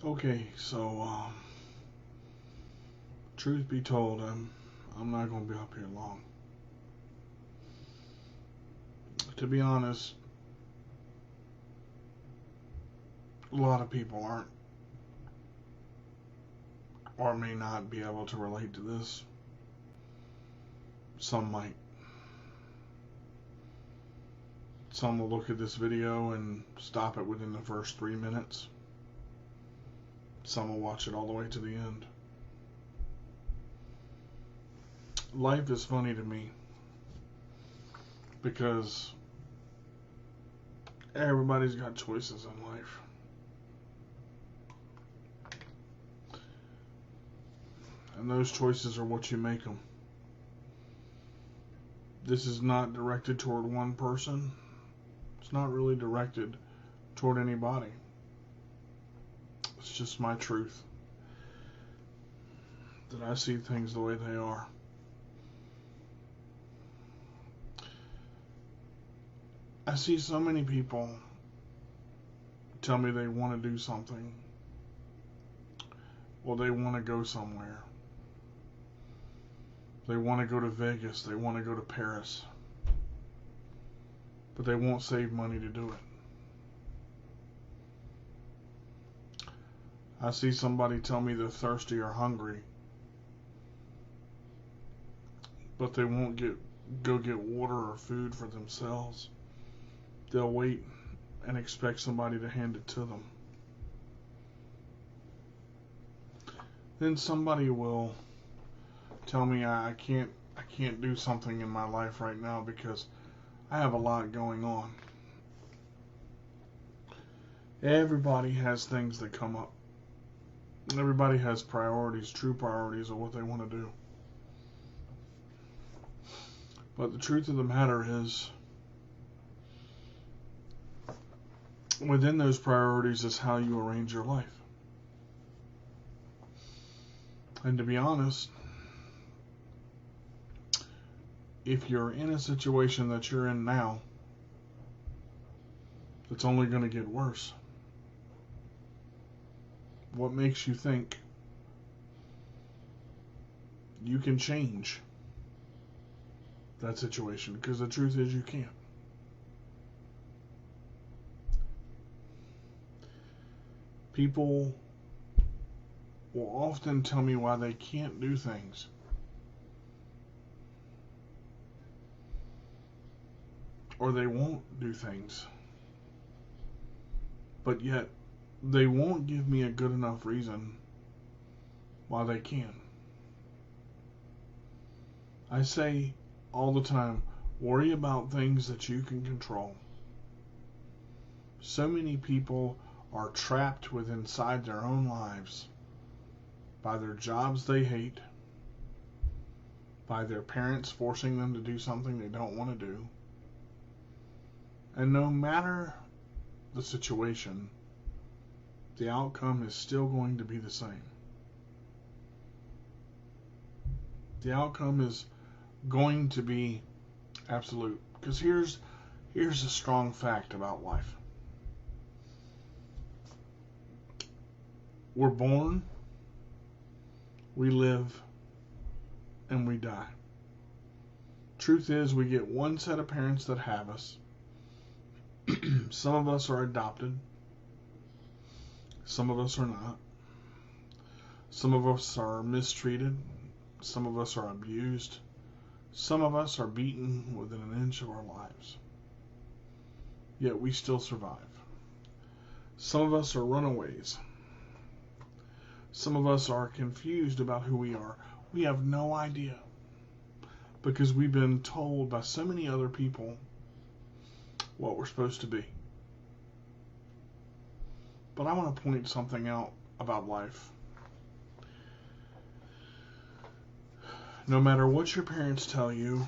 Okay, so truth be told, I'm not gonna be up here long. To be honest, a lot of people aren't or may not be able to relate to this. Some might. Some will look at this video and stop it within the first 3 minutes. Some will watch it all the way to the end. Life is funny to me because everybody's got choices in life. And those choices are what you make them. This is not directed toward one person. It's not really directed toward anybody. It's just my truth. That I see things the way they are. I see so many people tell me they want to do something. Well, they want to go somewhere. They want to go to Vegas. They want to go to Paris. But they won't save money to do it. I see somebody tell me they're thirsty or hungry, but they won't go get water or food for themselves. They'll wait and expect somebody to hand it to them. Then somebody will tell me I can't do something in my life right now because I have a lot going on. Everybody has things that come up. Everybody has priorities, true priorities of what they want to do. But the truth of the matter is, within those priorities is how you arrange your life. And to be honest, if you're in a situation that you're in now, it's only going to get worse. What makes you think you can change that situation? Because the truth is you can't. People will often tell me why they can't do things. Or they won't do things. But yet, they won't give me a good enough reason why they can. I say all the time, worry about things that you can control. So many people are trapped within inside their own lives by their jobs they hate, by their parents forcing them to do something they don't want to do. And no matter the situation, the outcome is still going to be the same. The outcome is going to be absolute. Because here's a strong fact about life. We're born, we live, and we die. Truth is, we get one set of parents that have us. Some of us are adopted. Some of us are not. Some of us are mistreated. Some of us are abused. Some of us are beaten within an inch of our lives. Yet we still survive. Some of us are runaways. Some of us are confused about who we are. We have no idea. Because we've been told by so many other people what we're supposed to be. But I want to point something out about life. No matter what your parents tell you,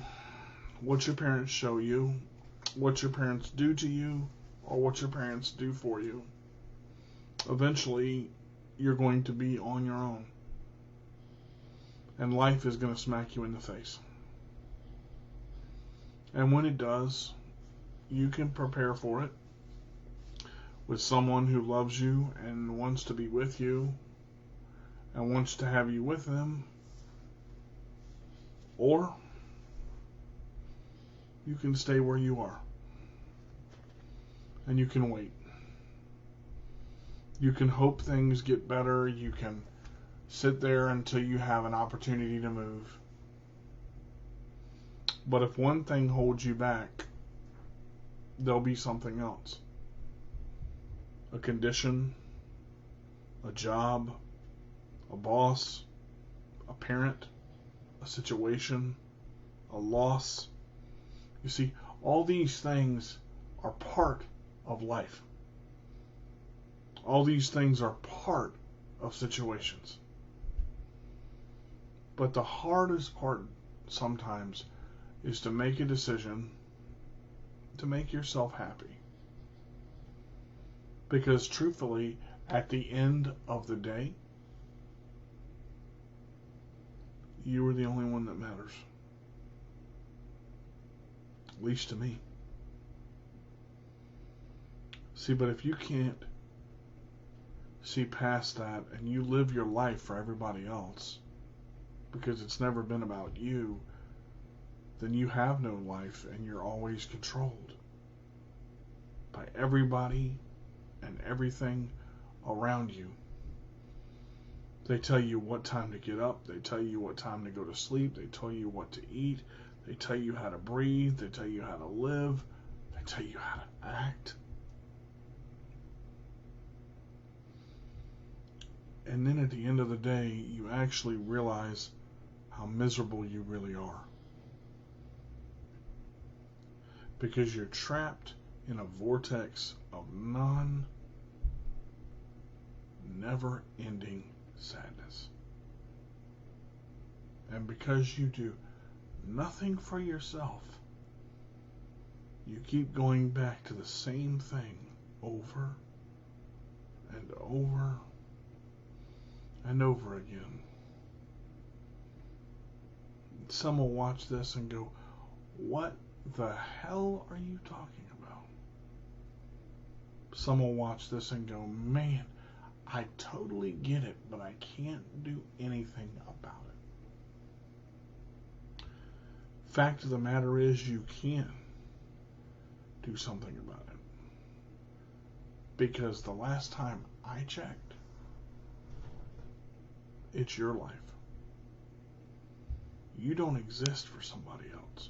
what your parents show you, what your parents do to you, or what your parents do for you, eventually you're going to be on your own. And life is going to smack you in the face. And when it does, you can prepare for it. with someone who loves you and wants to be with you and wants to have you with them, or you can stay where you are and you can wait. You can hope things get better. You can sit there until you have an opportunity to move. But if one thing holds you back, there'll be something else. A condition, a job, a boss, a parent, a situation, a loss. You see, all these things are part of life. All these things are part of situations. But the hardest part sometimes is to make a decision to make yourself happy. Because truthfully, at the end of the day, you are the only one that matters. At least to me. See, but if you can't see past that and you live your life for everybody else, because it's never been about you, then you have no life and you're always controlled by everybody and everything around you. They tell you what time to get up. They tell you what time to go to sleep. They tell you what to eat. They tell you how to breathe. They tell you how to live. They tell you how to act. And then at the end of the day, you actually realize how miserable you really are. Because you're trapped in a vortex of never-ending sadness. And because you do nothing for yourself, you keep going back to the same thing over and over and over again. Some will watch this and go, "What the hell are you talking about?" Some will watch this and go, "Man, I totally get it, but I can't do anything about it." Fact of the matter is, you can do something about it. Because the last time I checked, it's your life. You don't exist for somebody else.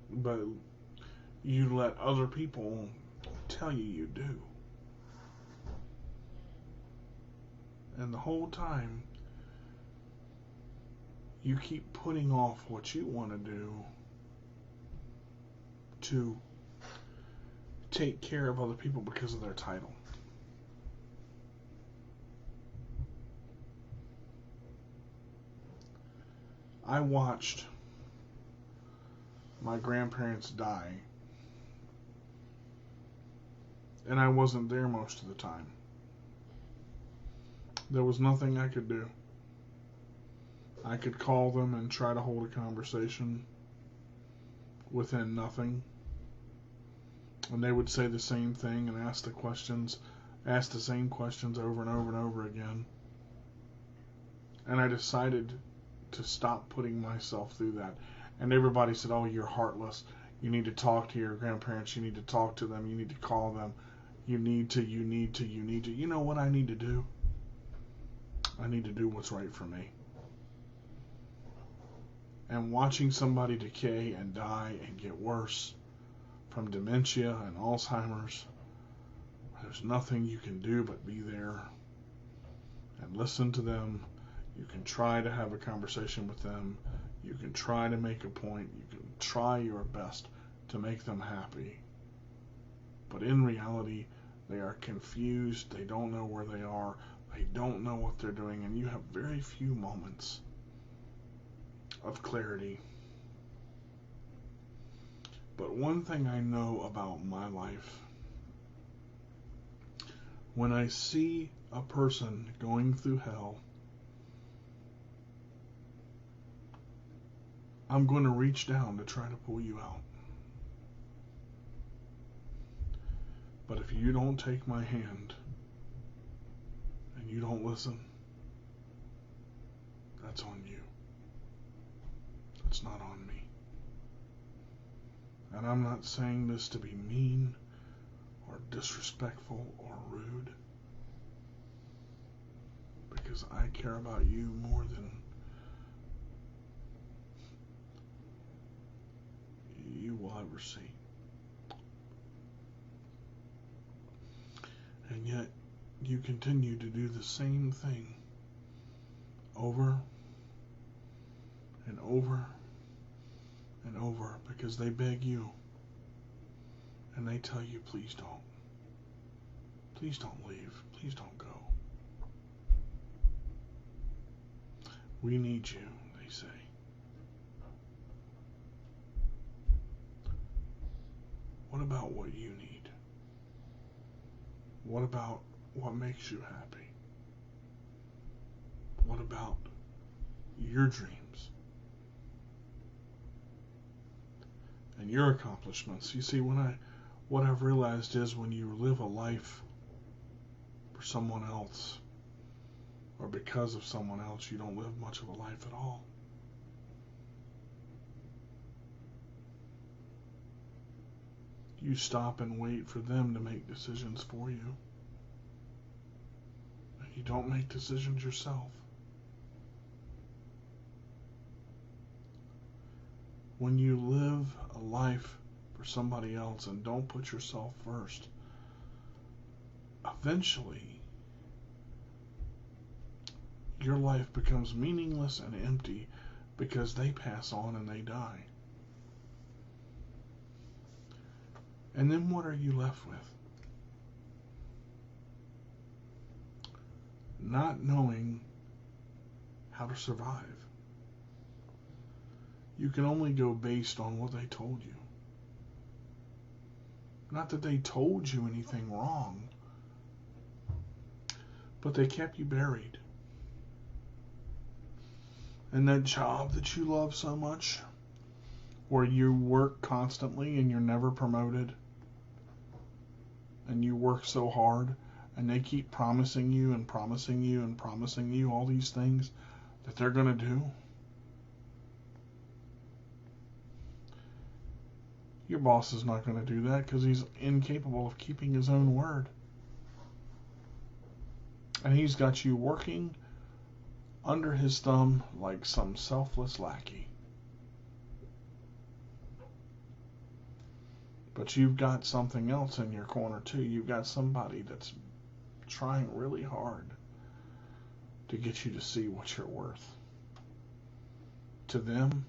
But you let other people tell you do. And the whole time, you keep putting off what you want to do to take care of other people because of their title. I watched my grandparents die, and I wasn't there most of the time. There was nothing I could do. I could call them and try to hold a conversation within nothing. And they would say the same thing and ask the same questions over and over and over again. And I decided to stop putting myself through that. And everybody said, "Oh, you're heartless. You need to talk to your grandparents. You need to talk to them. You need to call them. You need to. You know what I need to do? I need to do what's right for me." And watching somebody decay and die and get worse from dementia and Alzheimer's, there's nothing you can do but be there and listen to them. You can try to have a conversation with them. You can try to make a point. You can try your best to make them happy. But in reality, they are confused. They don't know where they are. They don't know what they're doing. And you have very few moments of clarity. But one thing I know about my life, when I see a person going through hell, I'm going to reach down to try to pull you out. if you don't take my hand and you don't listen, that's on you. It's not on me. And I'm not saying this to be mean or disrespectful or rude, because I care about you more than you will ever see. And yet, you continue to do the same thing over and over and over, because they beg you and they tell you, please don't. Please don't leave. Please don't go. We need you, they say. What about what you need? What about what makes you happy? What about your dreams and your accomplishments? You see, what I've realized is when you live a life for someone else or because of someone else, you don't live much of a life at all. You stop and wait for them to make decisions for you. You don't make decisions yourself. When you live a life for somebody else and don't put yourself first, eventually your life becomes meaningless and empty because they pass on and they die. And then what are you left with? Not knowing how to survive. You can only go based on what they told you. Not that they told you anything wrong, but they kept you buried. And that job that you love so much, where you work constantly and you're never promoted, and you work so hard, and they keep promising you and promising you and promising you all these things that they're going to do. Your boss is not going to do that because he's incapable of keeping his own word. And he's got you working under his thumb like some selfless lackey. But you've got something else in your corner too. You've got somebody that's trying really hard to get you to see what you're worth. To them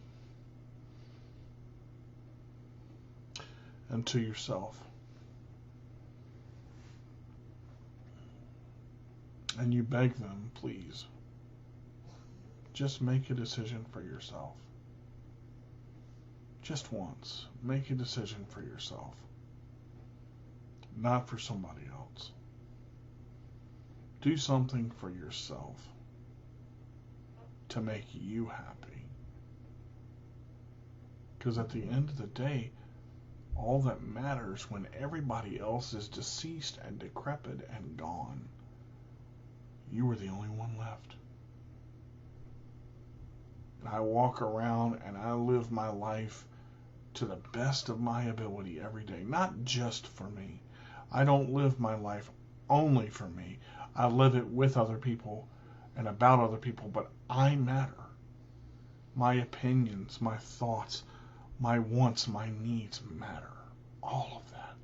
and to yourself. And you beg them, please, just make a decision for yourself. Just once, make a decision for yourself, not for somebody else. Do something for yourself to make you happy. Because at the end of the day, all that matters when everybody else is deceased and decrepit and gone, you were the only one left. And I walk around and I live my life to the best of my ability every day, not just for me. I don't live my life only for me. I live it with other people and about other people, but I matter. My opinions, my thoughts, my wants, my needs matter. All of that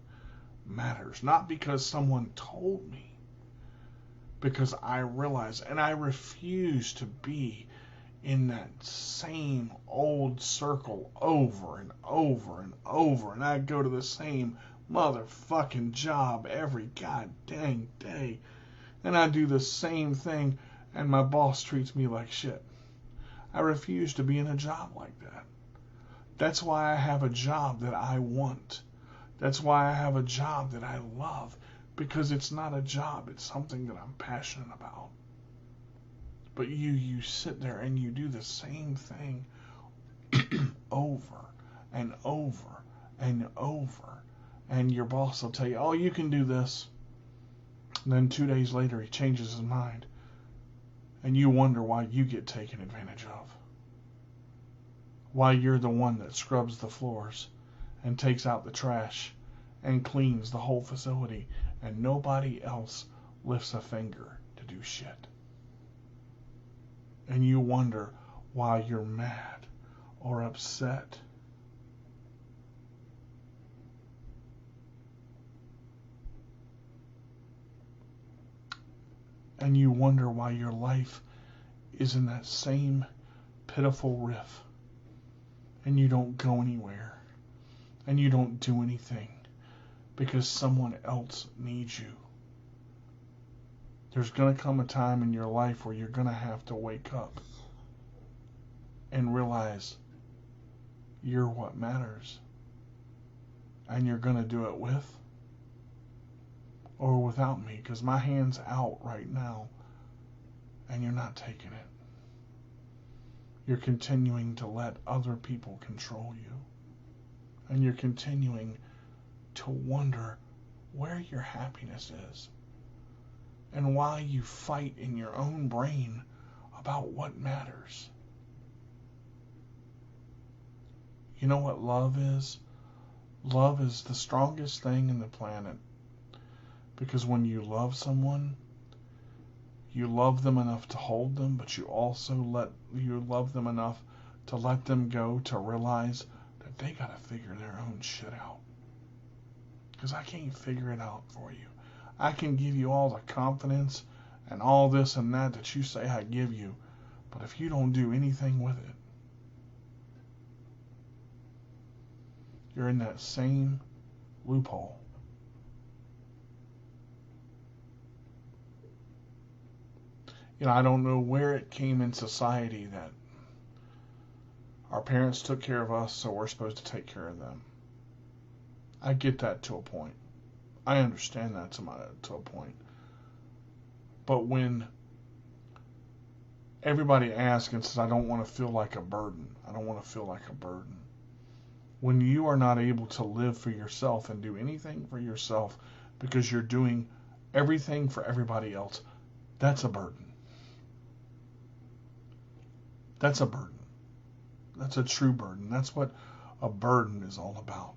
matters. Not because someone told me, because I realize, and I refuse to be in that same old circle over and over and over, and I go to the same motherfucking job every god dang day, and I do the same thing, and my boss treats me like shit. I refuse to be in a job like that. That's why I have a job that I want. That's why I have a job that I love, because it's not a job, it's something that I'm passionate about. But you sit there and you do the same thing over and over and over, And your boss will tell you, oh, you can do this. And then 2 days later, he changes his mind. And you wonder why you get taken advantage of. Why you're the one that scrubs the floors and takes out the trash and cleans the whole facility, and nobody else lifts a finger to do shit. And you wonder why you're mad or upset. And you wonder why your life is in that same pitiful riff. And you don't go anywhere. And you don't do anything because someone else needs you. There's going to come a time in your life where you're going to have to wake up and realize you're what matters. And you're going to do it with or without me, because my hand's out right now and you're not taking it. You're continuing to let other people control you. And you're continuing to wonder where your happiness is and why you fight in your own brain about what matters. You know what love is? Love is the strongest thing in the planet. Because when you love someone, you love them enough to hold them, but you also love them enough to let them go, to realize that they got to figure their own shit out. Because I can't figure it out for you. I can give you all the confidence and all this and that you say I give you, but if you don't do anything with it, you're in that same loophole. I don't know where it came in society that our parents took care of us, so we're supposed to take care of them. I get that to a point. I understand that to a point. But when everybody asks and says, I don't want to feel like a burden. I don't want to feel like a burden. When you are not able to live for yourself and do anything for yourself because you're doing everything for everybody else, that's a burden. That's a burden. That's a true burden. That's what a burden is all about.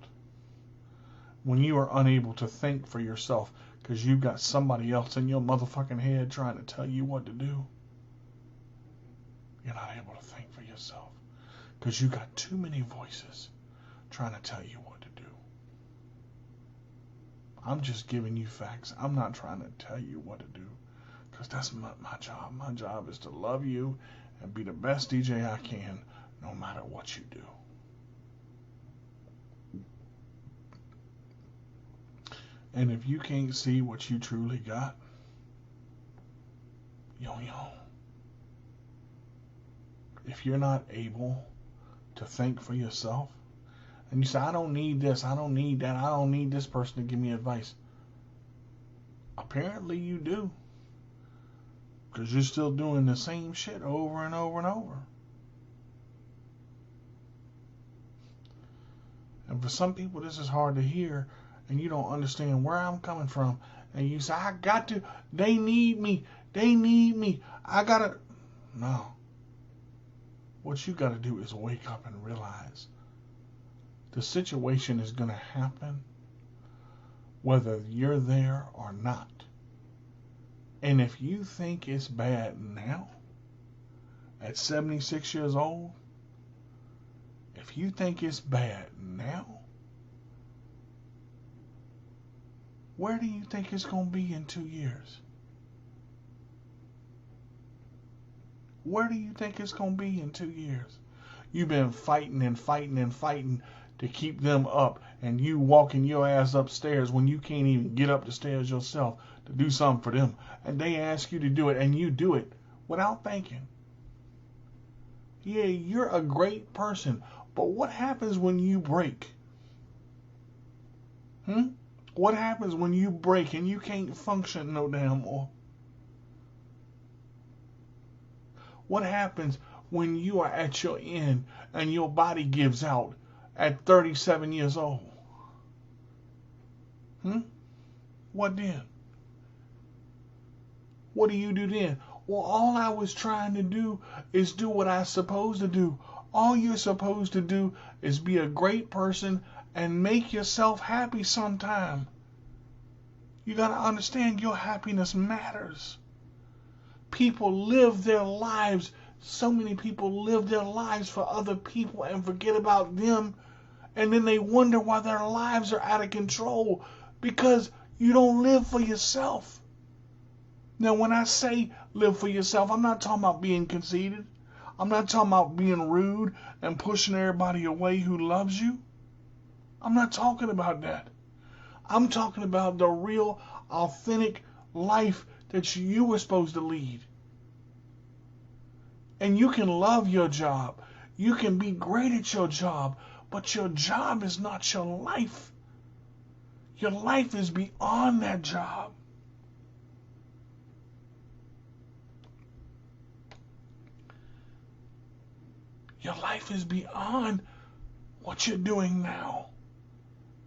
When you are unable to think for yourself because you've got somebody else in your motherfucking head trying to tell you what to do, you're not able to think for yourself because you've got too many voices trying to tell you what to do. I'm just giving you facts. I'm not trying to tell you what to do because that's my job. My job is to love you and be the best DJ I can no matter what you do. And if you can't see what you truly got, if you're not able to think for yourself, and you say, I don't need this, I don't need that, I don't need this person to give me advice. Apparently you do. Because you're still doing the same shit over and over and over. And for some people this is hard to hear, and you don't understand where I'm coming from. And you say, I got to, they need me, I gotta. No. What you gotta do is wake up and realize the situation is gonna happen whether you're there or not. And if you think it's bad now, at 76 years old, if you think it's bad now, where do you think it's going to be in 2 years? Where do you think it's going to be in 2 years? You've been fighting and fighting and fighting to keep them up, and you walking your ass upstairs when you can't even get up the stairs yourself to do something for them. And they ask you to do it, and you do it without thinking. Yeah, you're a great person, but what happens when you break? What happens when you break and you can't function no damn more? What happens when you are at your end and your body gives out at 37 years old? Hmm? What then? What do you do then? Well, all I was trying to do is do what I'm supposed to do. All you're supposed to do is be a great person and make yourself happy sometime. You got to understand your happiness matters. People live their lives. So many people live their lives for other people and forget about them. And then they wonder why their lives are out of control because you don't live for yourself. Now, when I say live for yourself, I'm not talking about being conceited. I'm not talking about being rude and pushing everybody away who loves you. I'm not talking about that. I'm talking about the real, authentic life that you were supposed to lead. And you can love your job. You can be great at your job, but your job is not your life. Your life is beyond that job. Your life is beyond what you're doing now.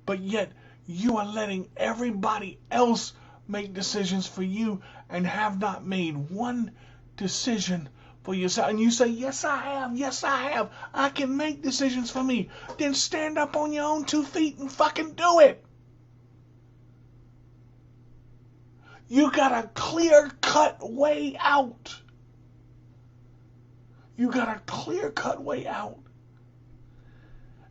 But yet, you are letting everybody else make decisions for you and have not made one decision for yourself. And you say, yes, I have. Yes, I have. I can make decisions for me. Then stand up on your own 2 feet and fucking do it. You got a clear-cut way out. You got a clear-cut way out.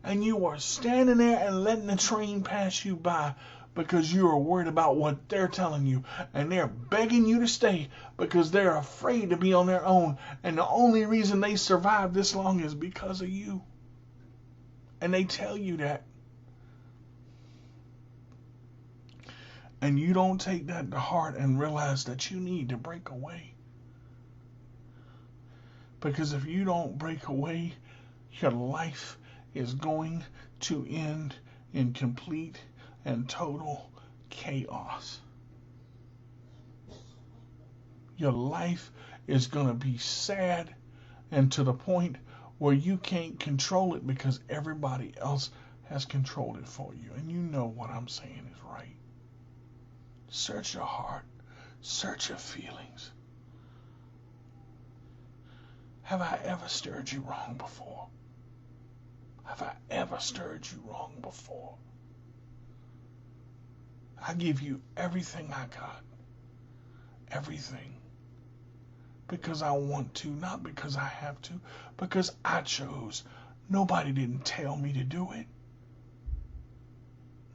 And you are standing there and letting the train pass you by because you are worried about what they're telling you. And they're begging you to stay because they're afraid to be on their own. And the only reason they survived this long is because of you. And they tell you that. And you don't take that to heart and realize that you need to break away. Because if you don't break away, your life is going to end in complete and total chaos. Your life is going to be sad and to the point where you can't control it because everybody else has controlled it for you. And you know what I'm saying is right. Search your heart. Search your feelings. Have I ever stirred you wrong before? Have I ever stirred you wrong before? I give you everything I got. Everything. Because I want to, not because I have to, because I chose. Nobody didn't tell me to do it.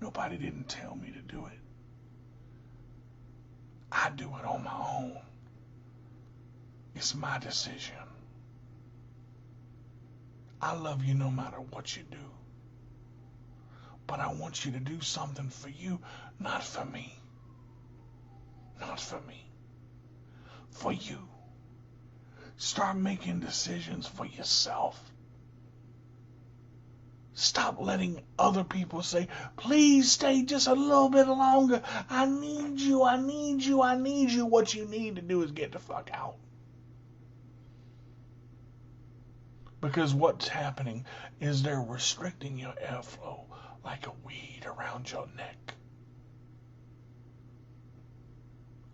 Nobody didn't tell me to do it. I do it on my own. It's my decision. I love you no matter what you do. But I want you to do something for you, not for me. Not for me. For you. Start making decisions for yourself. Stop letting other people say, please stay just a little bit longer. I need you, I need you, I need you. What you need to do is get the fuck out. Because what's happening is they're restricting your airflow like a weed around your neck.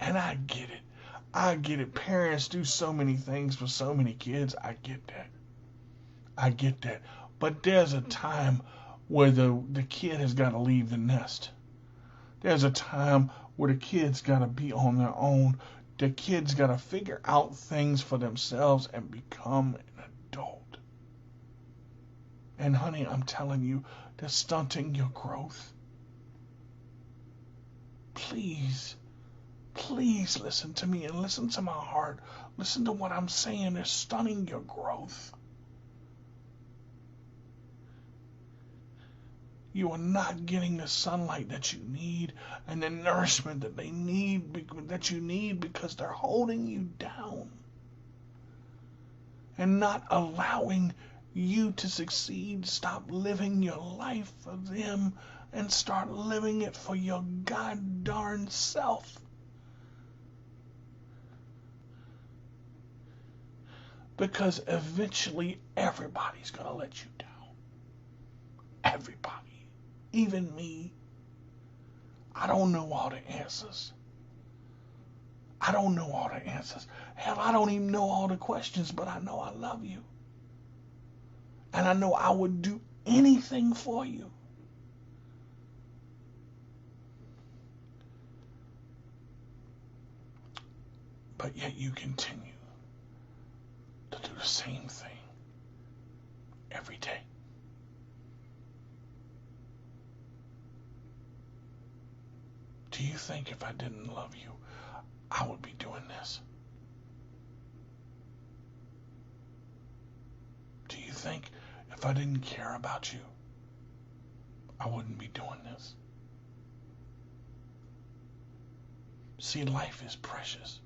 And I get it. I get it. Parents do so many things for so many kids. I get that. I get that. But there's a time where the kid has got to leave the nest. There's a time where the kid's got to be on their own. The kid's got to figure out things for themselves and become an adult. And honey, I'm telling you, they're stunting your growth. Please, please listen to me and listen to my heart. Listen to what I'm saying. They're stunning your growth. You are not getting the sunlight that you need and the nourishment that they need, that you need, because they're holding you down and not allowing you to succeed. Stop living your life for them and start living it for your god darn self. Because eventually everybody's going to let you down. Everybody. Even me. I don't know all the answers. I don't know all the answers. Hell, I don't even know all the questions, but I know I love you. And I know I would do anything for you. But yet you continue to do the same thing every day. Do you think if I didn't love you, I would be doing this? Do you think if I didn't care about you, I wouldn't be doing this? See, life is precious.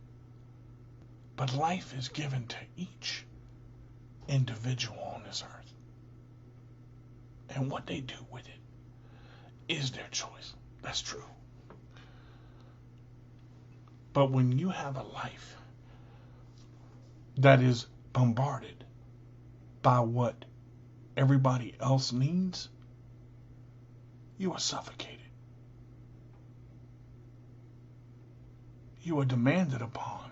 But life is given to each individual on this earth. And what they do with it is their choice. That's true. But when you have a life that is bombarded by what everybody else needs, you are suffocated. You are demanded upon.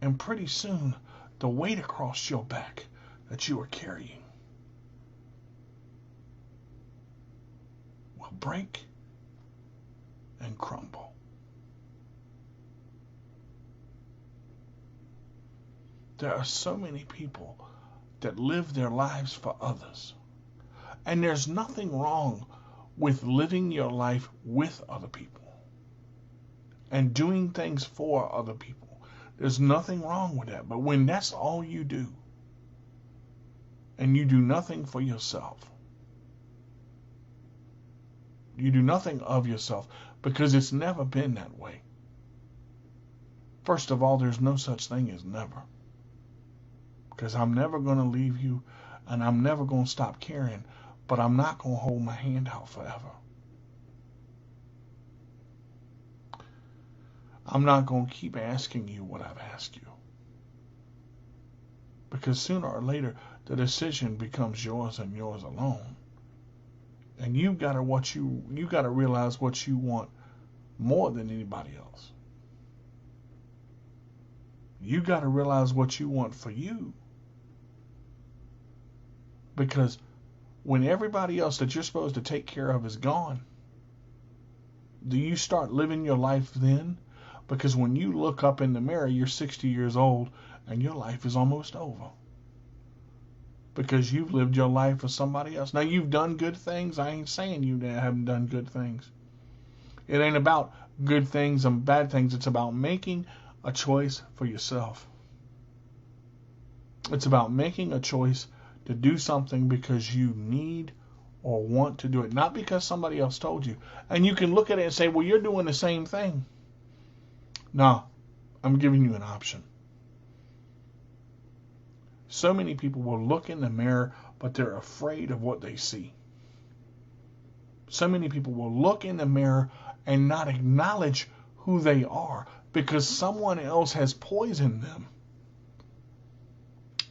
And pretty soon, the weight across your back that you are carrying will break and crumble. There are so many people that live their lives for others. And there's nothing wrong with living your life with other people and doing things for other people. There's nothing wrong with that. But when that's all you do, and you do nothing for yourself, you do nothing of yourself, because it's never been that way. First of all, there's no such thing as never. Because I'm never going to leave you, and I'm never going to stop caring, but I'm not going to hold my hand out forever. I'm not going to keep asking you what I've asked you. Because sooner or later, the decision becomes yours and yours alone. And you got to realize what you want more than anybody else. You got to realize what you want for you. Because when everybody else that you're supposed to take care of is gone, do you start living your life then? Because when you look up in the mirror, you're 60 years old and your life is almost over. Because you've lived your life for somebody else. Now, you've done good things. I ain't saying you haven't done good things. It ain't about good things and bad things. It's about making a choice for yourself. It's about making a choice to do something because you need or want to do it, not because somebody else told you. And you can look at it and say, well, you're doing the same thing. No, I'm giving you an option. So many people will look in the mirror, but they're afraid of what they see. So many people will look in the mirror and not acknowledge who they are because someone else has poisoned them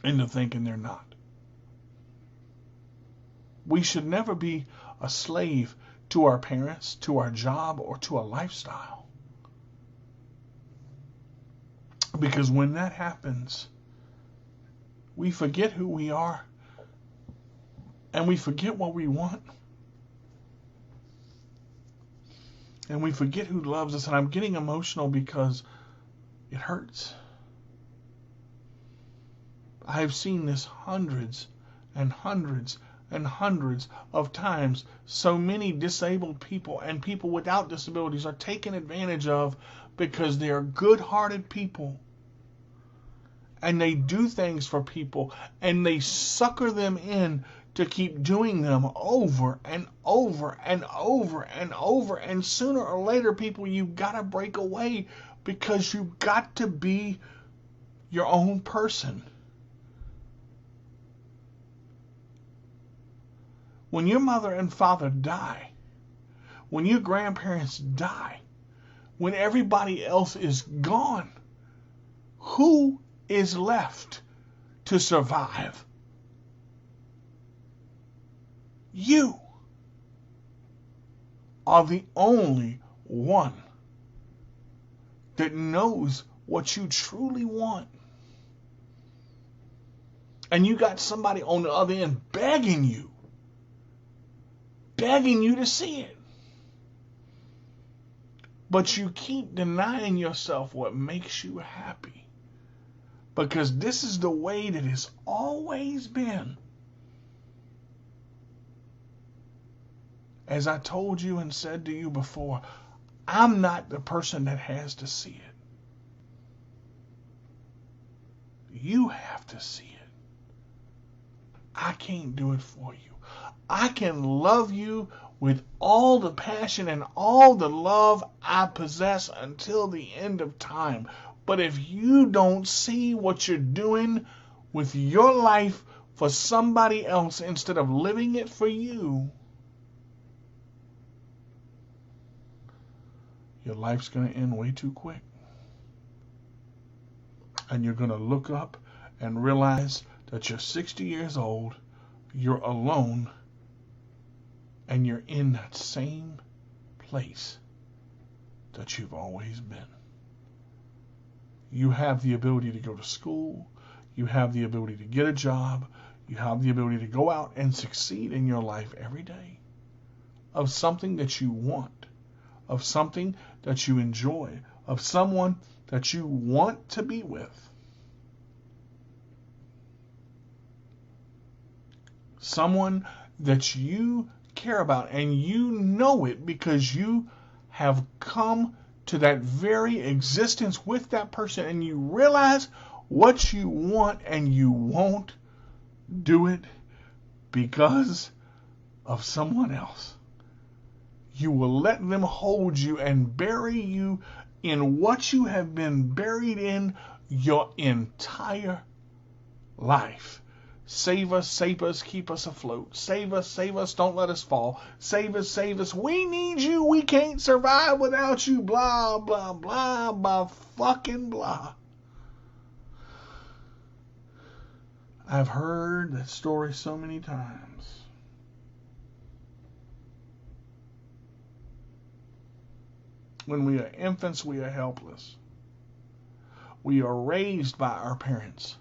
into thinking they're not. We should never be a slave to our parents, to our job, or to a lifestyle. Because when that happens, we forget who we are and we forget what we want and we forget who loves us. And I'm getting emotional because it hurts. I've seen this hundreds and hundreds and hundreds of times. So many disabled people and people without disabilities are taken advantage of because they are good-hearted people. And they do things for people and they sucker them in to keep doing them over and over and over and over. And sooner or later, people, you've got to break away because you've got to be your own person. When your mother and father die, when your grandparents die, when everybody else is gone, who is left to survive? You. are the only one that knows what you truly want. And you got somebody on the other end begging you to see it. But you keep denying yourself what makes you happy. Because this is the way that it's always been. As I told you and said to you before, I'm not the person that has to see it. You have to see it. I can't do it for you. I can love you with all the passion and all the love I possess until the end of time. But if you don't see what you're doing with your life for somebody else instead of living it for you, your life's going to end way too quick. And you're going to look up and realize that you're 60 years old, you're alone, and you're in that same place that you've always been. You have the ability to go to school. You have the ability to get a job. You have the ability to go out and succeed in your life every day of something that you want, of something that you enjoy, of someone that you want to be with. Someone that you care about, and you know it because you have come to that very existence with that person, and you realize what you want, and you won't do it because of someone else. You will let them hold you and bury you in what you have been buried in your entire life. Save us, keep us afloat. Save us, don't let us fall. Save us, we need you, we can't survive without you, blah, blah, blah, blah, fucking blah. I've heard that story so many times. When we are infants, we are helpless. We are raised by our parents.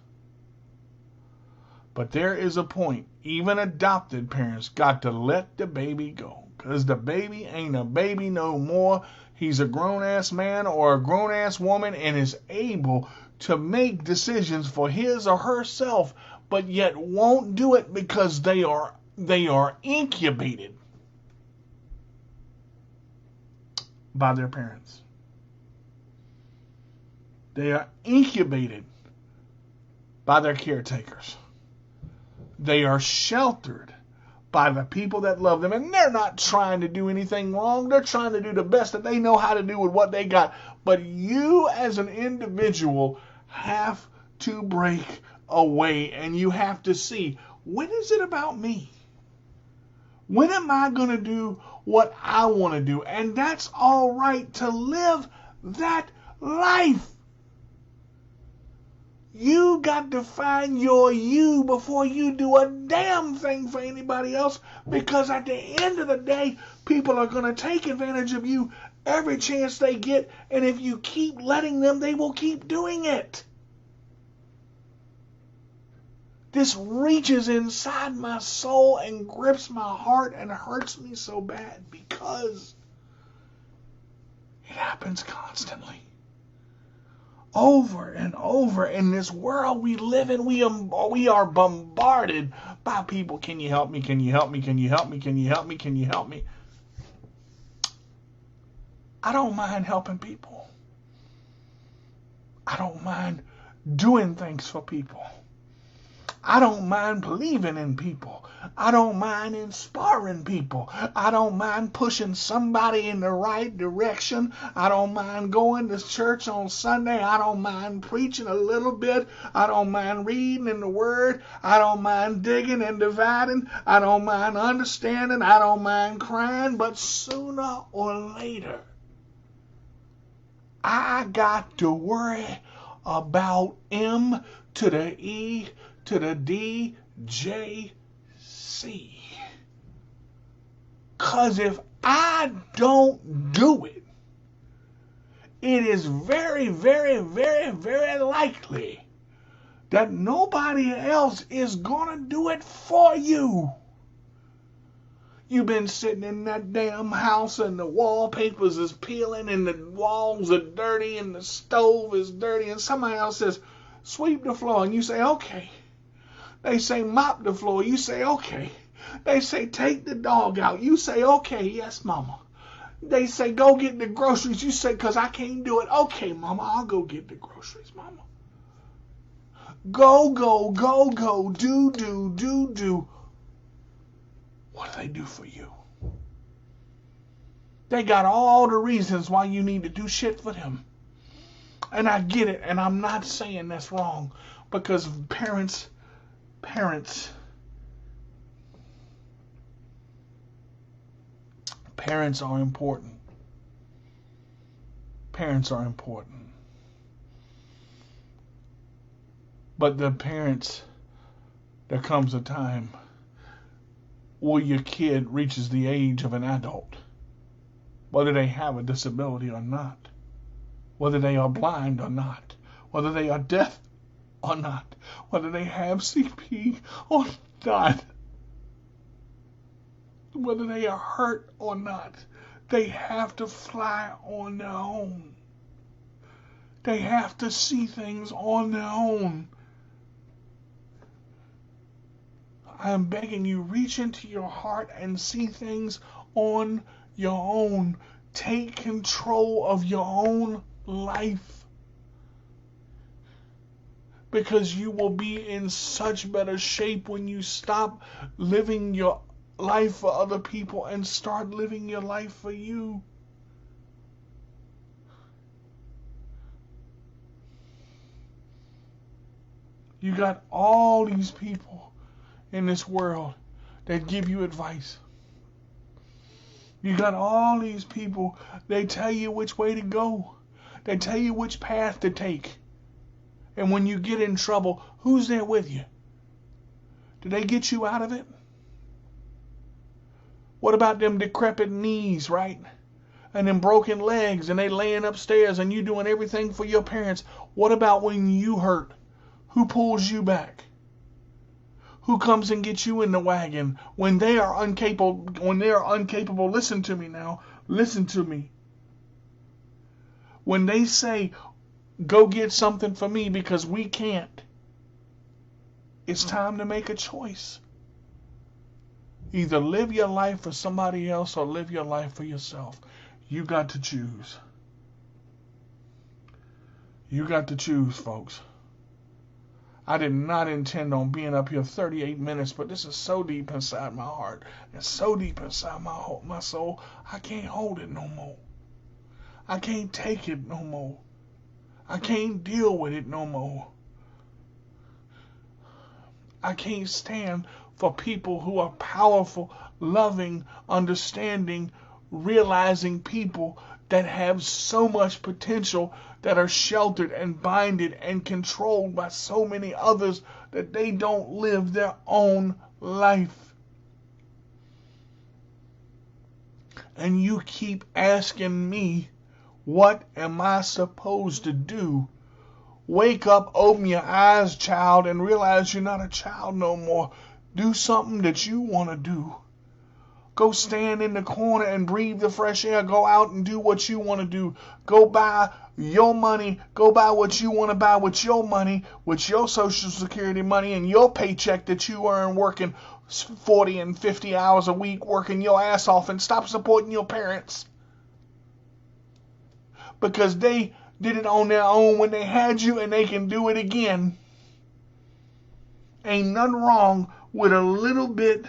But there is a point, even adopted parents got to let the baby go. Because the baby ain't a baby no more. He's a grown-ass man or a grown-ass woman and is able to make decisions for his or herself, but yet won't do it because they are incubated by their parents. They are incubated by their caretakers. They are sheltered by the people that love them, and they're not trying to do anything wrong. They're trying to do the best that they know how to do with what they got. But you as an individual have to break away, and you have to see, when is it about me? When am I going to do what I want to do? And that's all right to live that life. You got to find your you before you do a damn thing for anybody else, because at the end of the day, people are going to take advantage of you every chance they get, and if you keep letting them, they will keep doing it. This reaches inside my soul and grips my heart and hurts me so bad because it happens constantly. Over and over in this world we live in, we are bombarded by people. Can you help me? Can you help me? Can you help me? Can you help me? Can you help me? I don't mind helping people. I don't mind doing things for people. I don't mind believing in people. I don't mind inspiring people. I don't mind pushing somebody in the right direction. I don't mind going to church on Sunday. I don't mind preaching a little bit. I don't mind reading in the Word. I don't mind digging and dividing. I don't mind understanding. I don't mind crying. But sooner or later, I got to worry about M to the E to the D, J, C. Because if I don't do it, it is very, very, very, very likely that nobody else is going to do it for you. You've been sitting in that damn house and the wallpapers is peeling and the walls are dirty and the stove is dirty and somebody else says, sweep the floor, and you say, okay. They say, mop the floor, you say, okay. They say, take the dog out, you say, okay, yes, mama. They say, go get the groceries, you say, because I can't do it. Okay, mama, I'll go get the groceries, mama. Go, go, go, go, do, do, do, do. What do they do for you? They got all the reasons why you need to do shit for them. And I get it, and I'm not saying that's wrong, because parents are important. Parents are important. But the parents, there comes a time where your kid reaches the age of an adult, whether they have a disability or not, whether they are blind or not, whether they are deaf or not, whether they have CP or not, whether they are hurt or not. They have to fly on their own. They have to see things on their own. I am begging you, reach into your heart and see things on your own. Take control of your own life. Because you will be in such better shape when you stop living your life for other people and start living your life for you. You got all these people in this world that give you advice. You got all these people, they tell you which way to go. They tell you which path to take. And when you get in trouble, who's there with you? Do they get you out of it? What about them decrepit knees, right? And them broken legs, and they laying upstairs and you doing everything for your parents? What about when you hurt? Who pulls you back? Who comes and gets you in the wagon when they are incapable? Listen to me now. Listen to me. When they say, go get something for me because we can't, it's time to make a choice. Either live your life for somebody else or live your life for yourself. You got to choose. You got to choose, folks. I did not intend on being up here 38 minutes, but this is so deep inside my heart and so deep inside my soul, I can't hold it no more. I can't take it no more. I can't deal with it no more. I can't stand for people who are powerful, loving, understanding, realizing people that have so much potential that are sheltered and binded and controlled by so many others that they don't live their own life. And you keep asking me, what am I supposed to do? Wake up, open your eyes, child, and realize you're not a child no more. Do something that you want to do. Go stand in the corner and breathe the fresh air. Go out and do what you want to do. Go buy your money. Go buy what you want to buy with your money, with your Social Security money and your paycheck that you earn working 40 and 50 hours a week, working your ass off, and stop supporting your parents. Because they did it on their own when they had you, and they can do it again. Ain't nothing wrong with a little bit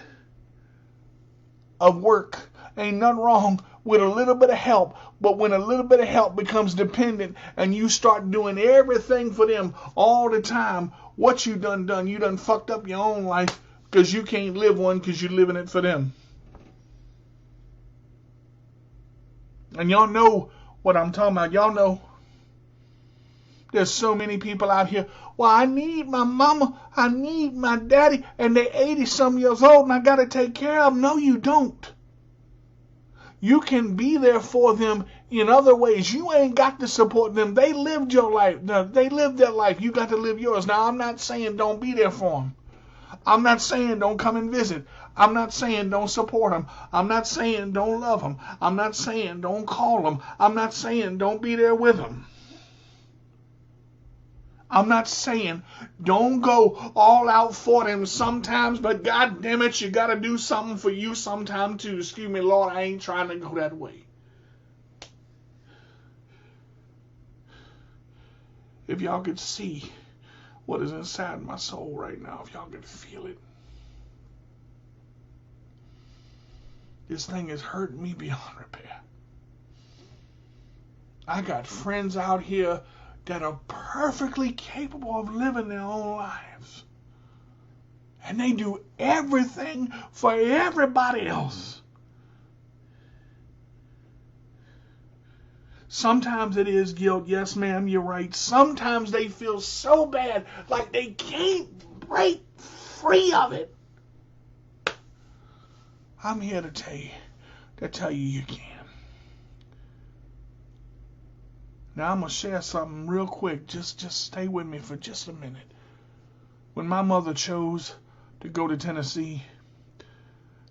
of work. Ain't nothing wrong with a little bit of help. But when a little bit of help becomes dependent and you start doing everything for them all the time, what you done? You done fucked up your own life because you can't live one because you're living it for them. And y'all know what I'm talking about. Y'all know. There's so many people out here. Well, I need my mama. I need my daddy. And they're 80-some years old and I got to take care of them. No, you don't. You can be there for them in other ways. You ain't got to support them. They lived your life. They lived their life. You got to live yours. Now, I'm not saying don't be there for them. I'm not saying don't come and visit. I'm not saying don't support them. I'm not saying don't love them. I'm not saying don't call them. I'm not saying don't be there with them. I'm not saying don't go all out for them sometimes, but God damn it, you got to do something for you sometime too. Excuse me, Lord, I ain't trying to go that way. If y'all could see what is inside my soul right now, if y'all could feel it. This thing is hurting me beyond repair. I got friends out here that are perfectly capable of living their own lives. And they do everything for everybody else. Sometimes it is guilt. Yes, ma'am, you're right. Sometimes they feel so bad, like they can't break free of it. I'm here to tell you you can. Now I'm going to share something real quick. Just stay with me for just a minute. When my mother chose to go to Tennessee,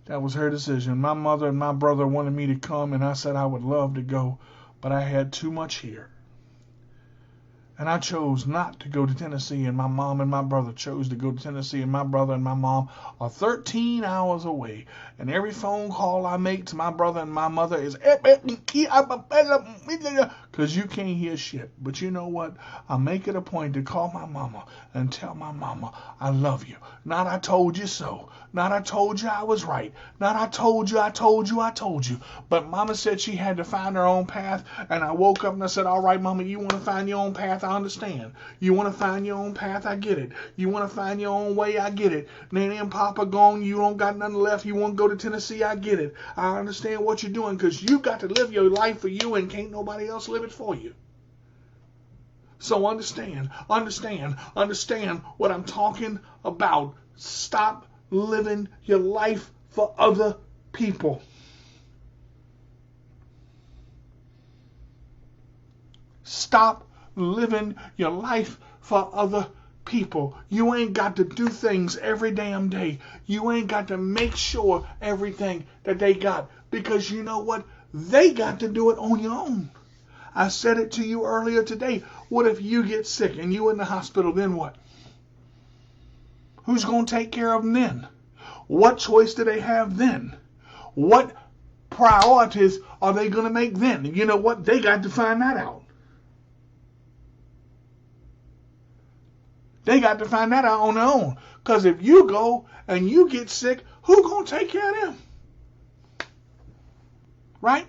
that was her decision. My mother and my brother wanted me to come, and I said I would love to go, but I had too much here. And I chose not to go to Tennessee, and my mom and my brother chose to go to Tennessee, and my brother and my mom are 13 hours away. And every phone call I make to my brother and my mother is because you can't hear shit. But you know what? I make it a point to call my mama and tell my mama I love you. Not I told you so. Not I told you I was right. Not I told you. But mama said she had to find her own path, and I woke up and I said, all right, mama, you want to find your own path? I understand. You want to find your own path? I get it. You want to find your own way? I get it. Nanny and Papa gone. You don't got nothing left. You want to go to Tennessee? I get it. I understand what you're doing because you got to live your life for you and can't nobody else live it for you. So understand what I'm talking about. Stop living your life for other people. Stop living your life for other people. You ain't got to do things every damn day. You ain't got to make sure everything that they got, because you know what? They got to do it on your own. I said it to you earlier today. What if you get sick and you in the hospital, then what? Who's going to take care of them then? What choice do they have then? What priorities are they going to make then? You know what? They got to find that out. They got to find that out on their own. Because if you go and you get sick, who's going to take care of them? Right?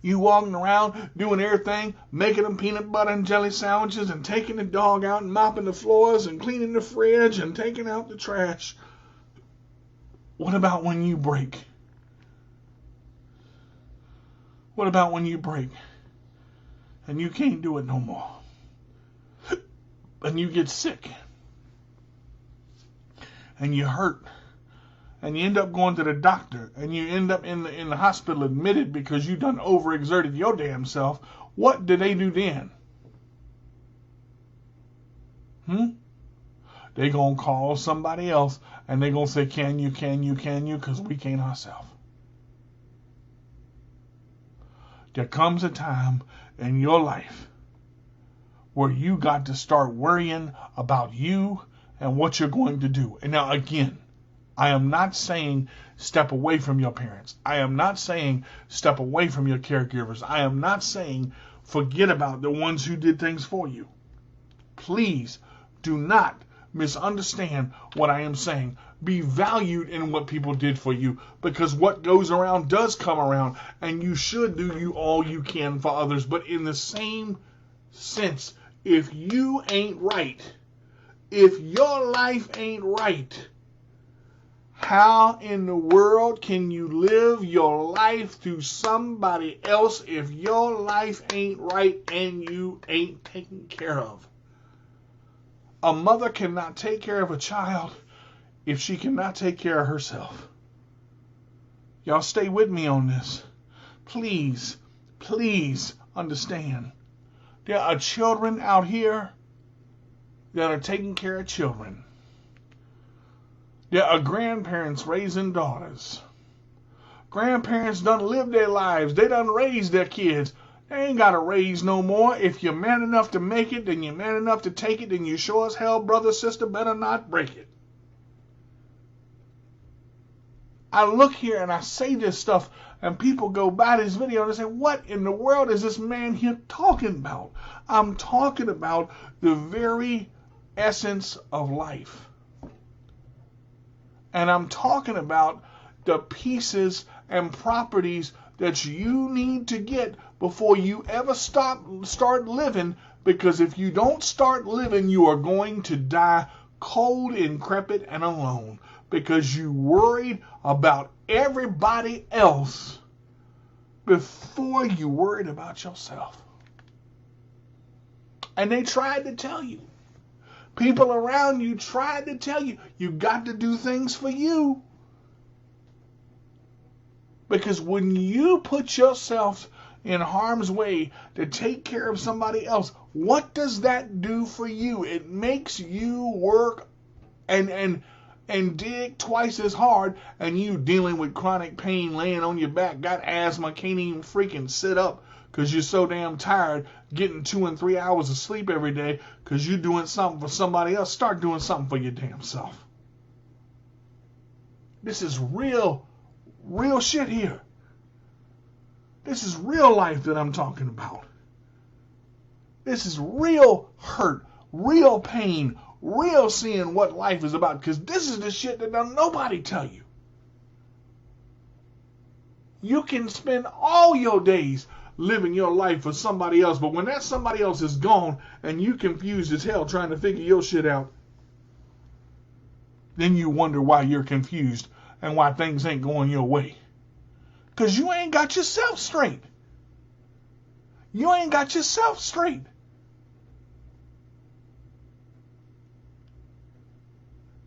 You walking around doing everything, making them peanut butter and jelly sandwiches and taking the dog out and mopping the floors and cleaning the fridge and taking out the trash. What about when you break? What about when you break and you can't do it no more? And you get sick and you hurt and you end up going to the doctor and you end up in the hospital admitted because you done overexerted your damn self. What do they do then? They gonna call somebody else and they gonna say, can you, because we can't ourselves. There comes a time in your life where you got to start worrying about you and what you're going to do. And now again, I am not saying step away from your parents. I am not saying step away from your caregivers. I am not saying forget about the ones who did things for you. Please do not misunderstand what I am saying. Be valued in what people did for you, because what goes around does come around, and you should do all you can for others. But in the same sense, if you ain't right, if your life ain't right, how in the world can you live your life through somebody else if your life ain't right and you ain't taken care of? A mother cannot take care of a child if she cannot take care of herself. Y'all stay with me on this. Please, please understand. There are children out here that are taking care of children. There are grandparents raising daughters. Grandparents done lived their lives. They done raised their kids. They ain't got to raise no more. If you're man enough to make it, then you're man enough to take it, then you sure as hell, brother, sister, better not break it. I look here and I say this stuff, and people go by this video and they say, what in the world is this man here talking about? I'm talking about the very essence of life. And I'm talking about the pieces and properties that you need to get before you ever start living, because if you don't start living, you are going to die cold, decrepit, and alone, because you worried about everybody else before you worried about yourself. And they tried to tell you. People around you tried to tell you, you got to do things for you. Because when you put yourself in harm's way to take care of somebody else, what does that do for you? It makes you work and dig twice as hard, and you dealing with chronic pain, laying on your back, got asthma, can't even freaking sit up because you're so damn tired, getting 2 and 3 hours of sleep every day because you're doing something for somebody else. Start doing something for your damn self. This is real shit here. This is real life that I'm talking about. This is real hurt, real pain, real seeing what life is about, because this is the shit that don't nobody tell you. You can spend all your days living your life for somebody else, but when that somebody else is gone and you confused as hell trying to figure your shit out, then you wonder why you're confused and why things ain't going your way. Because you ain't got yourself straight. You ain't got yourself straight.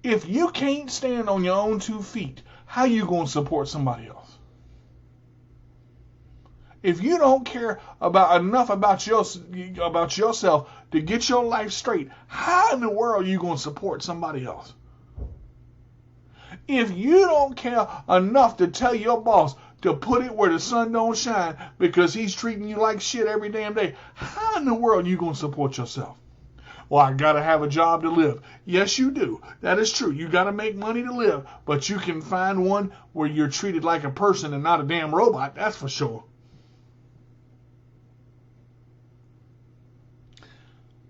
If you can't stand on your own 2 feet, how you going to support somebody else? If you don't care enough about yourself to get your life straight, how in the world are you going to support somebody else? If you don't care enough to tell your boss to put it where the sun don't shine because he's treating you like shit every damn day, how in the world are you going to support yourself? Well, I got to have a job to live. Yes, you do. That is true. You got to make money to live, but you can find one where you're treated like a person and not a damn robot. That's for sure.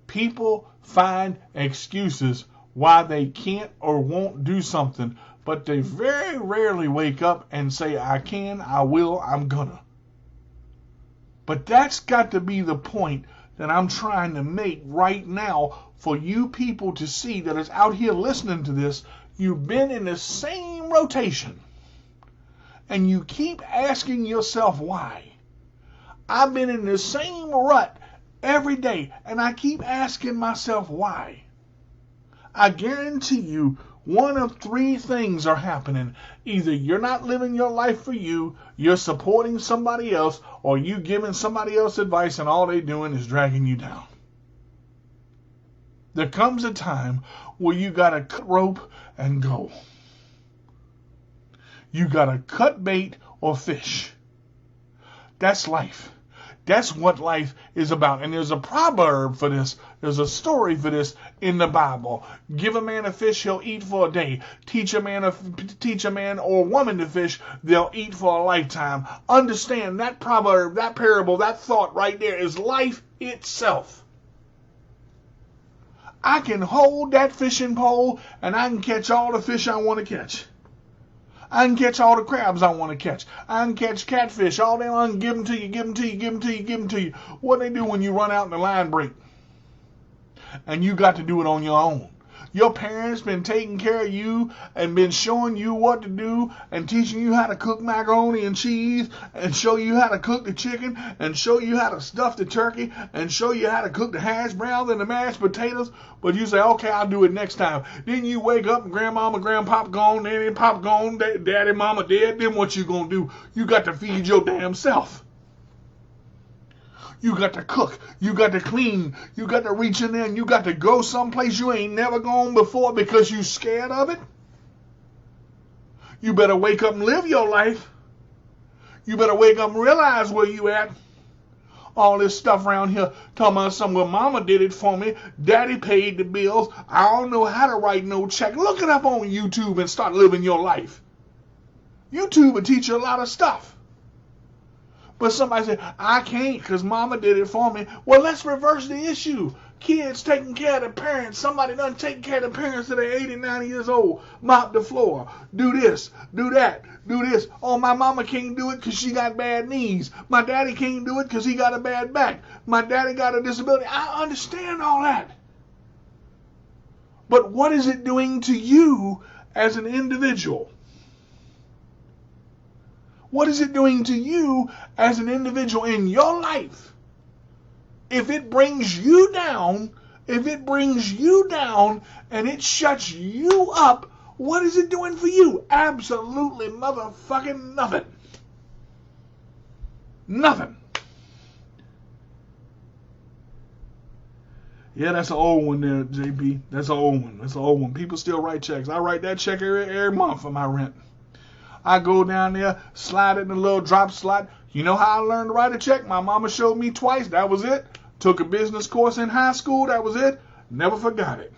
People find excuses why they can't or won't do something, but they very rarely wake up and say, I can, I will, I'm gonna. But that's got to be the point that I'm trying to make right now for you people to see that is out here listening to this. You've been in the same rotation and you keep asking yourself why. I've been in the same rut every day and I keep asking myself why. I guarantee you one of 3 things are happening. Either you're not living your life for you, you're supporting somebody else, or you giving somebody else advice and all they're doing is dragging you down. There comes a time where you got to cut rope and go. You got to cut bait or fish. That's life. That's what life is about. And there's a proverb for this. There's a story for this in the Bible. Give a man a fish, he'll eat for a day. Teach a man or woman to fish, they'll eat for a lifetime. Understand that proverb, that parable, that thought right there is life itself. I can hold that fishing pole and I can catch all the fish I want to catch. I can catch all the crabs I want to catch. I can catch catfish all day long, give them to you, give them to you, give them to you, give them to you. What do they do when you run out and the line break? And you got to do it on your own. Your parents been taking care of you and been showing you what to do and teaching you how to cook macaroni and cheese and show you how to cook the chicken and show you how to stuff the turkey and show you how to cook the hash browns and the mashed potatoes. But you say, okay, I'll do it next time. Then you wake up and grandmama, grandpop gone, nanny, pop gone, daddy, mama dead. Then what you gonna do? You got to feed your damn self. You got to cook. You got to clean. You got to reach in there and you got to go someplace you ain't never gone before because you scared of it. You better wake up and live your life. You better wake up and realize where you at. All this stuff around here talking about something, well, mama did it for me. Daddy paid the bills. I don't know how to write no check. Look it up on YouTube and start living your life. YouTube will teach you a lot of stuff. But somebody said, I can't because mama did it for me. Well, let's reverse the issue. Kids taking care of their parents. Somebody done taking care of their parents till they're 80, 90 years old. Mop the floor. Do this. Do that. Do this. Oh, my mama can't do it because she got bad knees. My daddy can't do it because he got a bad back. My daddy got a disability. I understand all that. But what is it doing to you as an individual? What is it doing to you as an individual in your life? If it brings you down, and it shuts you up, what is it doing for you? Absolutely motherfucking nothing. Nothing. Yeah, that's an old one there, JP. That's an old one. People still write checks. I write that check every month for my rent. I go down there, slide it in a little drop slot. You know how I learned to write a check? My mama showed me twice. That was it. Took a business course in high school. That was it. Never forgot it.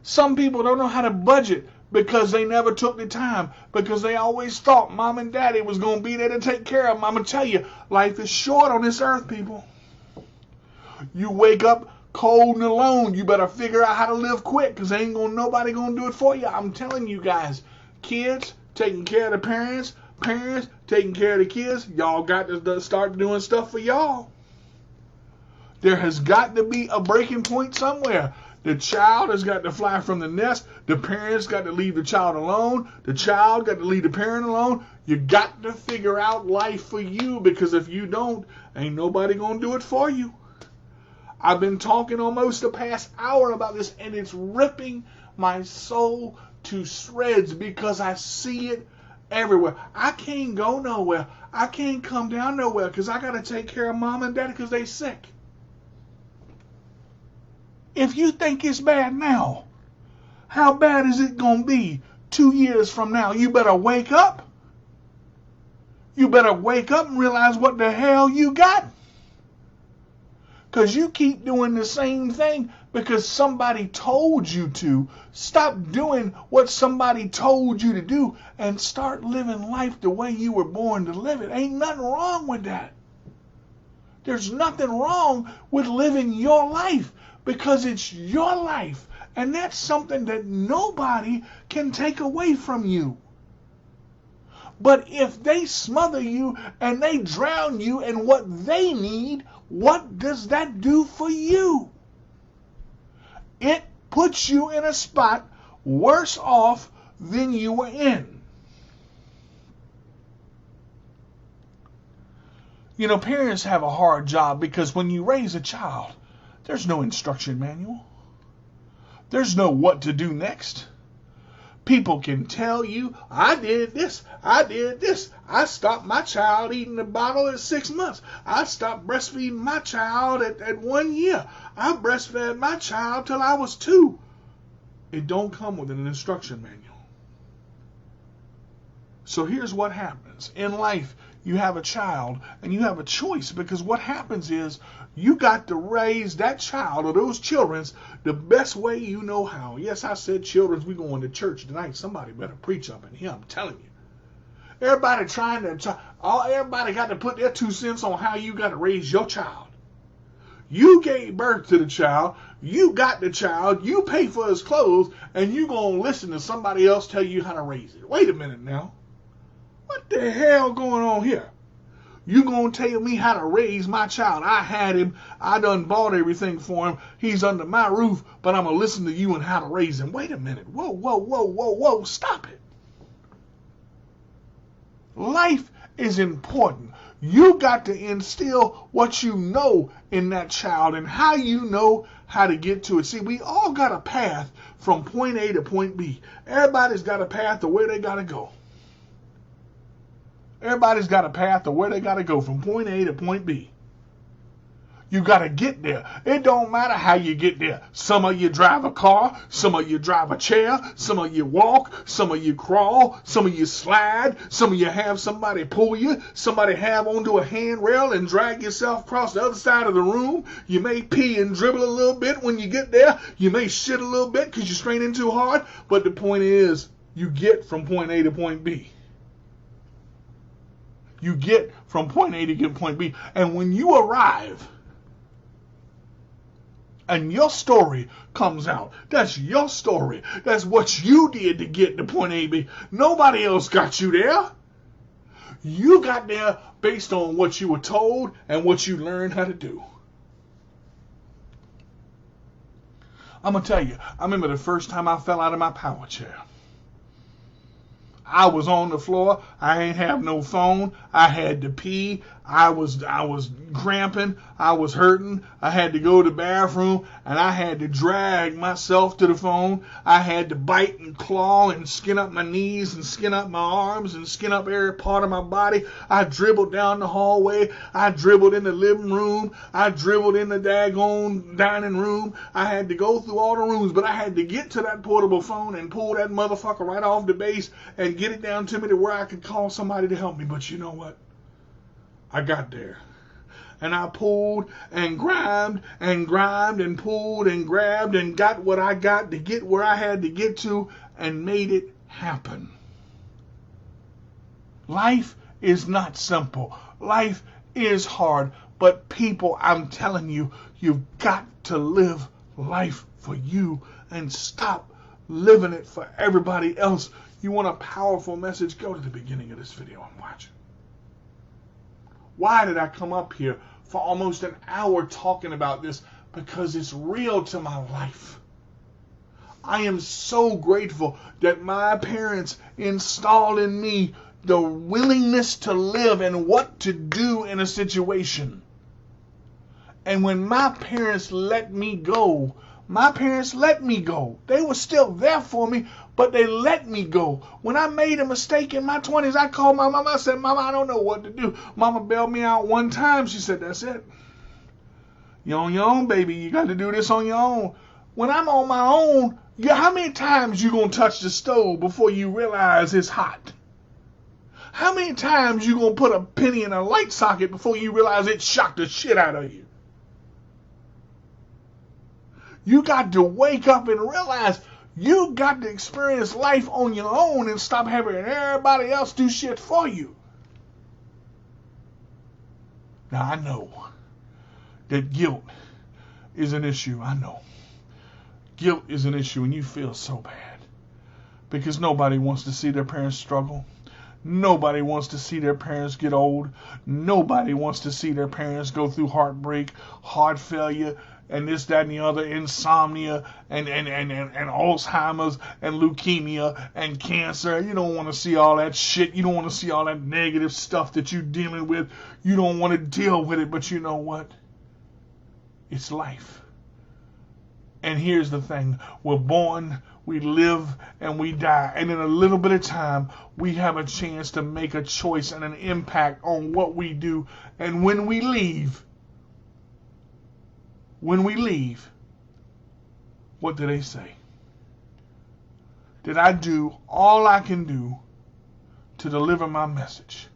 Some people don't know how to budget because they never took the time. Because they always thought mom and daddy was going to be there to take care of them. I'm going to tell you, life is short on this earth, people. You wake up cold and alone. You better figure out how to live quick because ain't nobody going to do it for you. I'm telling you guys. Kids taking care of the parents, parents taking care of the kids. Y'all got to start doing stuff for y'all. There has got to be a breaking point somewhere. The child has got to fly from the nest. The parents got to leave the child alone. The child got to leave the parent alone. You got to figure out life for you because if you don't, ain't nobody going to do it for you. I've been talking almost the past hour about this and it's ripping my soul to shreds because I see it everywhere. I can't go nowhere. I can't come down nowhere because I got to take care of mom and daddy because they sick. If you think it's bad now, how bad is it going to be 2 years from now? You better wake up. You better wake up and realize what the hell you got. Because you keep doing the same thing because somebody told you to. Stop doing what somebody told you to do and start living life the way you were born to live it. Ain't nothing wrong with that. There's nothing wrong with living your life because it's your life. And that's something that nobody can take away from you. But if they smother you and they drown you in what they need, what does that do for you? It puts you in a spot worse off than you were in. You know, parents have a hard job because when you raise a child, there's no instruction manual. There's no what to do next. People can tell you, I did this. I stopped my child eating the bottle at 6 months. I stopped breastfeeding my child at 1 year. I breastfed my child till I was 2. It don't come with an instruction manual. So here's what happens. In life, you have a child and you have a choice because what happens is you got to raise that child or those children the best way you know how. Yes, I said children, we going to church tonight. Somebody better preach up in here, I'm telling you. Everybody everybody got to put their 2 cents on how you got to raise your child. You gave birth to the child, you got the child, you pay for his clothes, and you going to listen to somebody else tell you how to raise it. Wait a minute now. What the hell going on here? You gonna tell me how to raise my child? I had him. I done bought everything for him. He's under my roof, but I'm gonna listen to you and how to raise him. Wait a minute. Whoa, whoa, whoa, whoa, whoa. Stop it. Life is important. You got to instill what you know in that child and how you know how to get to it. See, we all got a path from point A to point B. Everybody's got a path to where they got to go. Everybody's got a path to where they got to go from point A to point B. You got to get there. It don't matter how you get there. Some of you drive a car, some of you drive a chair, some of you walk, some of you crawl, some of you slide, some of you have somebody pull you, somebody have onto a handrail and drag yourself across the other side of the room. You may pee and dribble a little bit when you get there. You may shit a little bit because you're straining too hard. But the point is, you get from point A to point B. You get from point A to get point B. And when you arrive, and your story comes out. That's your story. That's what you did to get to point A, B. Nobody else got you there. You got there based on what you were told and what you learned how to do. I'm going to tell you, I remember the first time I fell out of my power chair. I was on the floor. I ain't have no phone. I had to pee. I was cramping. I was hurting. I had to go to the bathroom, and I had to drag myself to the phone. I had to bite and claw and skin up my knees and skin up my arms and skin up every part of my body. I dribbled down the hallway. I dribbled in the living room. I dribbled in the daggone dining room. I had to go through all the rooms, but I had to get to that portable phone and pull that motherfucker right off the base and get it down to me to where I could call somebody to help me. But you know what? I got there. And I pulled and grimed and pulled and grabbed and got what I got to get where I had to get to and made it happen. Life is not simple. Life is hard. But people, I'm telling you, you've got to live life for you and stop living it for everybody else. You want a powerful message? Go to the beginning of this video and watch it. Why did I come up here for almost an hour talking about this? Because it's real to my life. I am so grateful that my parents installed in me the willingness to live and what to do in a situation. And when my parents let me go, They were still there for me, but they let me go. When I made a mistake in my 20s, I called my mama. I said, Mama, I don't know what to do. Mama bailed me out one time. She said, that's it. You're on your own, baby. You got to do this on your own. When I'm on my own, how many times you going to touch the stove before you realize it's hot? How many times you going to put a penny in a light socket before you realize it shocked the shit out of you? You got to wake up and realize you got to experience life on your own and stop having everybody else do shit for you. Now, I know that guilt is an issue. I know. Guilt is an issue and you feel so bad because nobody wants to see their parents struggle. Nobody wants to see their parents get old. Nobody wants to see their parents go through heartbreak, heart failure, and this, that, and the other, insomnia, and Alzheimer's, and leukemia, and cancer. You don't want to see all that shit. You don't want to see all that negative stuff that you're dealing with. You don't want to deal with it, but you know what? It's life. And here's the thing. We're born, we live, and we die. And in a little bit of time, we have a chance to make a choice and an impact on what we do. And when we leave, what do they say? Did I do all I can do to deliver my message?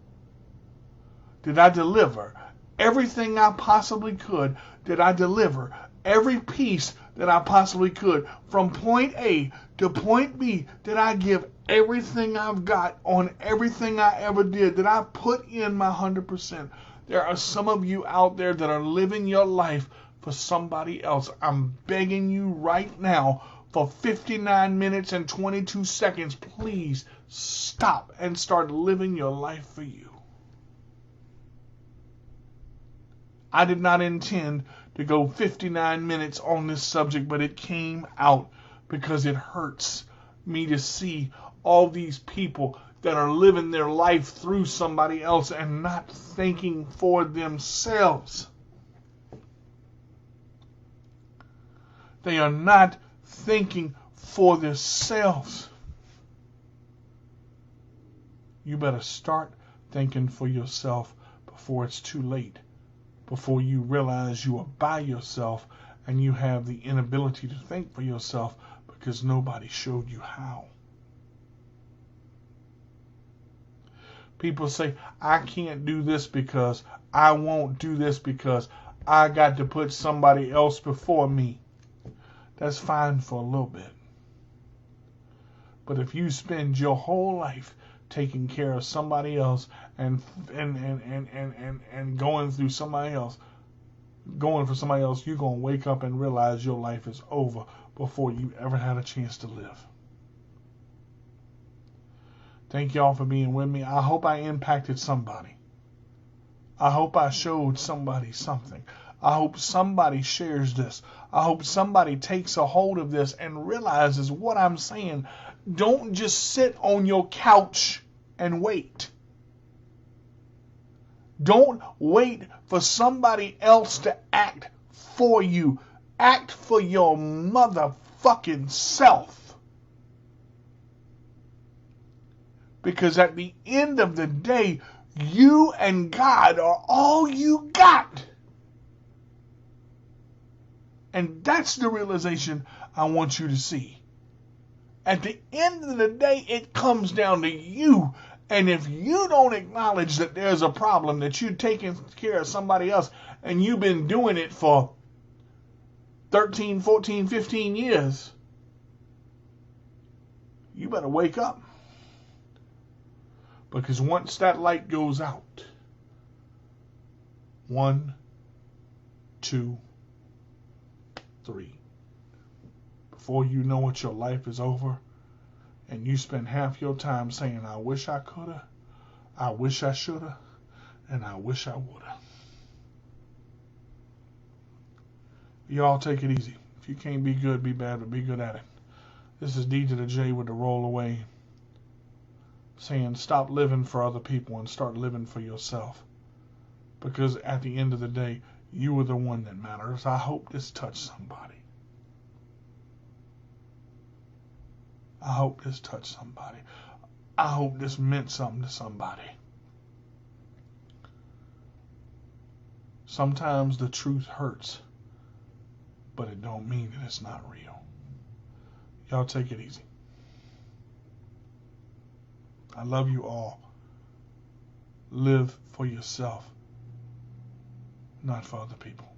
Did I deliver everything I possibly could? Did I deliver every piece that I possibly could from point A to point B? Did I give everything I've got on everything I ever did? Did I put in my 100%? There are some of you out there that are living your life for somebody else. I'm begging you right now for 59 minutes and 22 seconds, please stop and start living your life for you. I did not intend to go 59 minutes on this subject, but it came out because it hurts me to see all these people that are living their life through somebody else and not thinking for themselves. They are not thinking for themselves. You better start thinking for yourself before it's too late, before you realize you are by yourself and you have the inability to think for yourself because nobody showed you how. People say, I can't do this because I won't do this because I got to put somebody else before me. That's fine for a little bit. But if you spend your whole life taking care of somebody else and going through somebody else, going for somebody else, you're going to wake up and realize your life is over before you ever had a chance to live. Thank y'all for being with me. I hope I impacted somebody. I hope I showed somebody something. I hope somebody shares this. I hope somebody takes a hold of this and realizes what I'm saying. Don't just sit on your couch and wait. Don't wait for somebody else to act for you. Act for your motherfucking self. Because at the end of the day, you and God are all you got. And that's the realization I want you to see. At the end of the day, it comes down to you. And if you don't acknowledge that there's a problem, that you're taking care of somebody else, and you've been doing it for 13, 14, 15 years, you better wake up. Because once that light goes out, 1, 2, 3, before you know it, your life is over, and you spend half your time saying, I wish I coulda, I wish I shoulda, and I wish I woulda. Y'all take it easy. If you can't be good, be bad, but be good at it. This is D to the J with the roll away, saying stop living for other people and start living for yourself. Because at the end of the day, you are the one that matters. I hope this touched somebody. I hope this touched somebody. I hope this meant something to somebody. Sometimes the truth hurts, but it don't mean that it's not real. Y'all take it easy. I love you all. Live for yourself, not for other people.